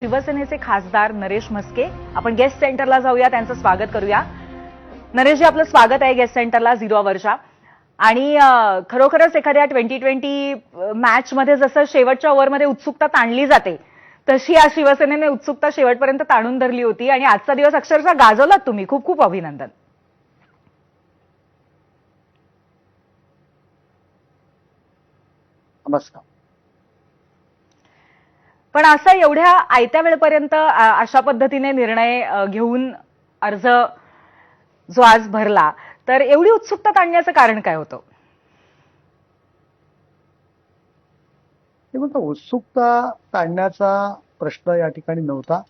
शिवसेनेचे खासदार नरेश म्हस्के आपण गेस्ट सेंटरला जाऊया, त्यांचं स्वागत करूया. नरेशजी, आपलं स्वागत आहे गेस्ट सेंटरला 0 अवरच्या. आणि खरोखरच एखाद्या 2020 मॅच मध्ये जसं शेवटच्या ओव्हरमध्ये उत्सुकता ताणली जाते तशी या शिवसेनेने उत्सुकता शेवटपर्यंत ताणून धरली होती आणि आजचा दिवस अक्षरशः गाजवलात तुम्ही. खूप खूप अभिनंदन. नमस्कार. पण असं एवढ्या आयत्या वेळेपर्यंत अशा पद्धतीने निर्णय घेऊन अर्ज जो आज भरला, तर एवढी उत्सुकता ताणण्याचं कारण काय होतं? हे म्हणतो उत्सुकता ताणण्याचा प्रश्न या ठिकाणी नव्हता.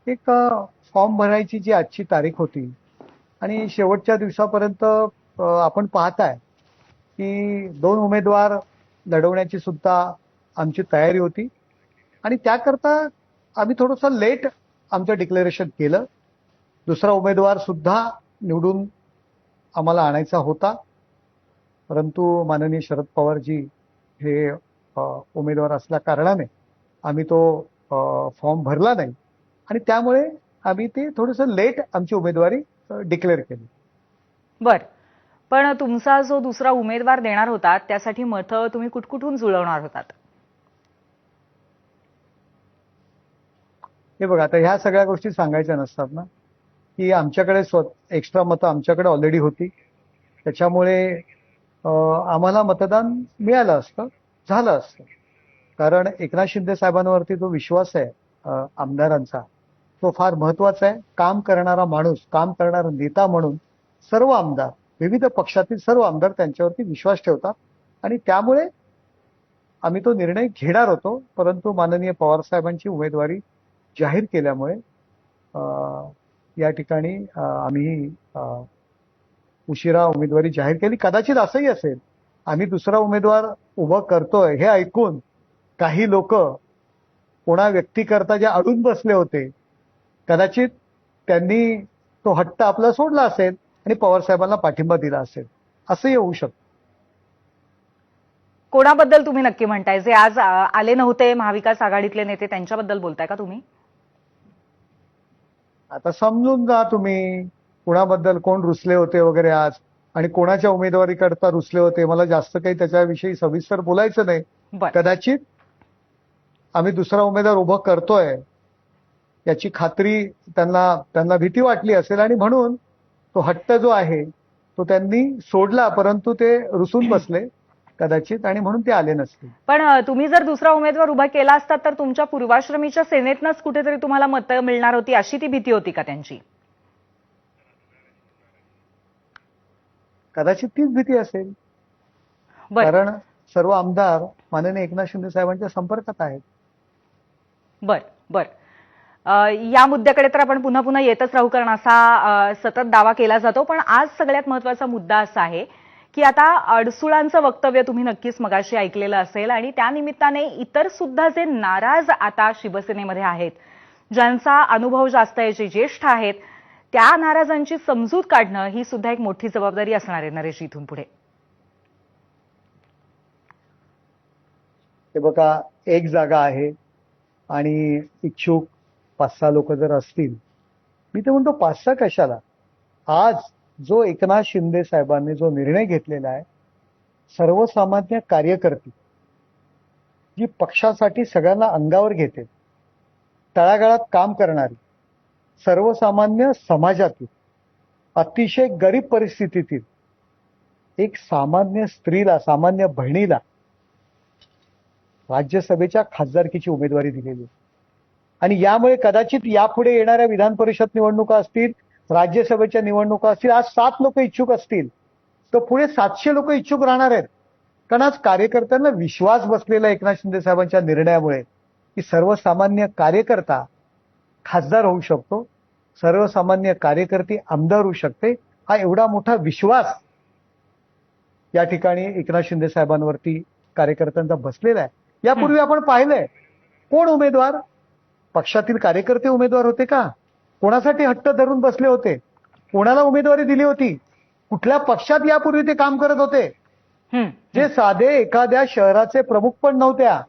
एक फॉर्म भरायची जी आजची तारीख होती आणि शेवटच्या दिवसापर्यंत आपण पाहताय की 2 उमेदवार लढवण्याची सुद्धा आमची तयारी होती आणि त्याकरता आम्ही थोडंसं लेट आमचं डिक्लेरेशन केलं. दुसरा उमेदवार सुद्धा निवडून आम्हाला आणायचा होता, परंतु माननीय शरद पवारजी हे उमेदवार असल्या कारणाने आम्ही तो फॉर्म भरला नाही आणि त्यामुळे आम्ही ते थोडंसं लेट आमची उमेदवारी डिक्लेअर केली. बर, पण तुमचा जो दुसरा उमेदवार देणार होता त्यासाठी मतं तुम्ही कुठकुठून जुळवणार होतात? हे बघा, आता ह्या सगळ्या गोष्टी सांगायच्या नसतात ना, की आमच्याकडे एक्स्ट्रा मतं आमच्याकडे ऑलरेडी होती, त्याच्यामुळे आम्हाला मतदान मिळालं असतं, झालं असतं. कारण एकनाथ शिंदे साहेबांवरती जो विश्वास आहे आमदारांचा, तो फार महत्वाचा आहे. काम करणारा माणूस, काम करणारा नेता म्हणून सर्व आमदार, विविध पक्षातील सर्व आमदार त्यांच्यावरती विश्वास ठेवतात आणि त्यामुळे आम्ही तो निर्णय घेणार होतो. परंतु माननीय पवार साहेबांची उमेदवारी जाहीर केल्यामुळे या ठिकाणी आम्ही उशिरा उमेदवारी जाहीर केली. कदाचित असंही असेल, आम्ही दुसरा उमेदवार उभं करतोय हे ऐकून काही लोक कोणा व्यक्तीकरता जे अडून बसले होते, कदाचित त्यांनी तो हट्ट आपला सोडला असेल आणि पवार साहेबांना पाठिंबा दिला असेल, असंही होऊ शकतं. कोणाबद्दल तुम्ही नक्की म्हणताय? जे आज आले नव्हते महाविकास आघाडीतले नेते, त्यांच्याबद्दल बोलताय का तुम्ही? आता समजून जा तुम्ही कोणाबद्दल, कोण रुसले होते वगैरे आज आणि कोणाच्या उमेदवारी करता रुसले होते. मला जास्त काही त्याच्याविषयी सविस्तर बोलायचं नाही. कदाचित आम्ही दुसरा उमेदवार उभं करतोय याची खात्री त्यांना भीती वाटली असेल आणि म्हणून तो हट्ट जो आहे तो त्यांनी सोडला, परंतु ते रुसून बसले कदाचित आणि म्हणून ते आले नसतील. पण तुम्ही जर दुसरा उमेदवार उभा केला असता तर तुमच्या पूर्वाश्रमीच्या सेनेतनच कुठेतरी तुम्हाला मतं मिळणार होती, अशी ती भीती होती का त्यांची? कदाचित तीच भीती असेल. कारण सर्व आमदार माननीय एकनाथ शिंदे साहेबांच्या संपर्कात आहेत. बर बर, या मुद्द्याकडे तर आपण पुन्हा पुन्हा येतच राहू, कारण असा सतत दावा केला जातो. पण आज सगळ्यात महत्वाचा मुद्दा असा आहे की आता अडसुळांचं वक्तव्य तुम्ही नक्कीच मगाशी ऐकलेलं असेल आणि त्यानिमित्ताने इतर सुद्धा जे नाराज आता शिवसेनेमध्ये आहेत, ज्यांचा अनुभव जास्त आहे, जे ज्येष्ठ आहेत, त्या नाराजांची समजूत काढणं ही सुद्धा एक मोठी जबाबदारी असणार आहे नरेश इथून पुढे. हे बघा, एक जागा आहे आणि इच्छुक 5-6 लोक जर असतील, मी तर म्हणतो 5-6 कशाला, आज जो एकनाथ शिंदे साहेबांनी जो निर्णय घेतलेला आहे, सर्वसामान्य कार्यकर्ते जी पक्षासाठी सगळ्यांना अंगावर घेते, तळागाळात काम करणारी, सर्वसामान्य समाजातील, अतिशय गरीब परिस्थितीतील एक सामान्य स्त्रीला, सामान्य बहिणीला राज्यसभेच्या खासदारकीची उमेदवारी दिलेली आणि यामुळे कदाचित यापुढे येणाऱ्या विधान परिषद निवडणुका असतील, राज्यसभेच्या निवडणुका असतील, आज 7 लोक इच्छुक असतील तर पुढे 700 लोक इच्छुक राहणार आहेत. कारण आज कार्यकर्त्यांना विश्वास बसलेला एकनाथ शिंदे साहेबांच्या निर्णयामुळे की सर्वसामान्य कार्यकर्ता खासदार होऊ शकतो, सर्वसामान्य कार्यकर्ती आमदार होऊ शकते. हा एवढा मोठा विश्वास या ठिकाणी एकनाथ शिंदे साहेबांवरती कार्यकर्त्यांचा बसलेला आहे. यापूर्वी आपण पाहिलंय कोण उमेदवार, पक्षातील कार्यकर्ते उमेदवार होते का? कोणासाठी हट्ट धरून बसले होते? कोणाला उमेदवारी दिली होती? कुठल्या पक्षात यापूर्वी ते काम करत होते? जे साधे एखाद्या शहराचे प्रमुख पण नव्हत्या,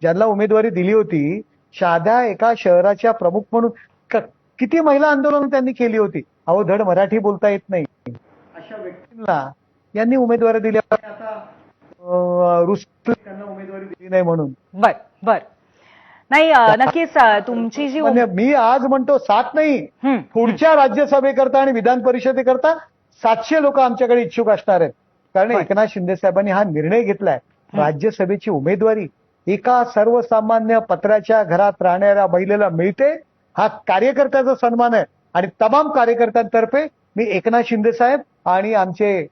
ज्यांना उमेदवारी दिली होती साध्या एका शहराच्या प्रमुख म्हणून किती महिला आंदोलन त्यांनी केली होती. अहो धड मराठी बोलता येत नाही अशा व्यक्तींना यांनी उमेदवारी दिली. आता रुसले त्यांना उमेदवारी दिली नाही म्हणून. बर बर नाही नक्कीच तुमची जी म्हणजे मी आज म्हणतो 7 नाही, पुढच्या राज्यसभेकरता आणि विधान परिषदेकरता 700 लोक आमच्याकडे इच्छुक असणार आहेत. कारण एकनाथ शिंदे साहेबांनी हा निर्णय घेतलाय. राज्यसभेची उमेदवारी एका सर्वसामान्य पत्र्याच्या घरात राहणाऱ्या महिलेला मिळते. हा कार्यकर्त्याचा सन्मान आहे आणि तमाम कार्यकर्त्यांतर्फे मी एकनाथ शिंदे साहेब आणि आमचे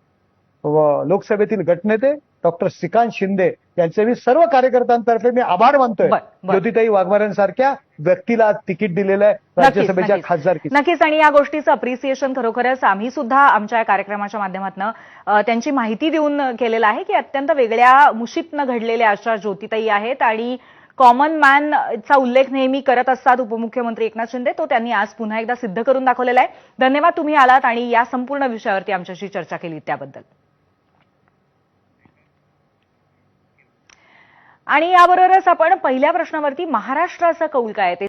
लोकसभेतील गटनेते डॉक्टर श्रीकांत शिंदे यांचे मी सर्व कार्यकर्त्यांतर्फे मी आभार मानतोय. ज्योतिताई वाघमारेंसारख्या व्यक्तीला तिकीट दिलेलं आहे राज्यसभेच्या खासदारकी. नक्कीच आणि या गोष्टीचं अप्रिसिएशन खरोखरच आम्ही सुद्धा आमच्या कार्यक्रमाच्या माध्यमातून त्यांची माहिती देऊन केलेलं आहे की अत्यंत वेगळ्या मुशीतनं घडलेल्या अशा ज्योतिताई आहेत आणि कॉमन मॅनचा उल्लेख नेहमी करत असतात उपमुख्यमंत्री एकनाथ शिंदे. तो त्यांनी आज पुन्हा एकदा सिद्ध करून दाखवलेला आहे. धन्यवाद तुम्ही आलात आणि या संपूर्ण विषयावरती आमच्याशी चर्चा केली त्याबद्दल. आणि याबरोबरच आपण पहिल्या प्रश्नावरती महाराष्ट्राचा कौल काय ते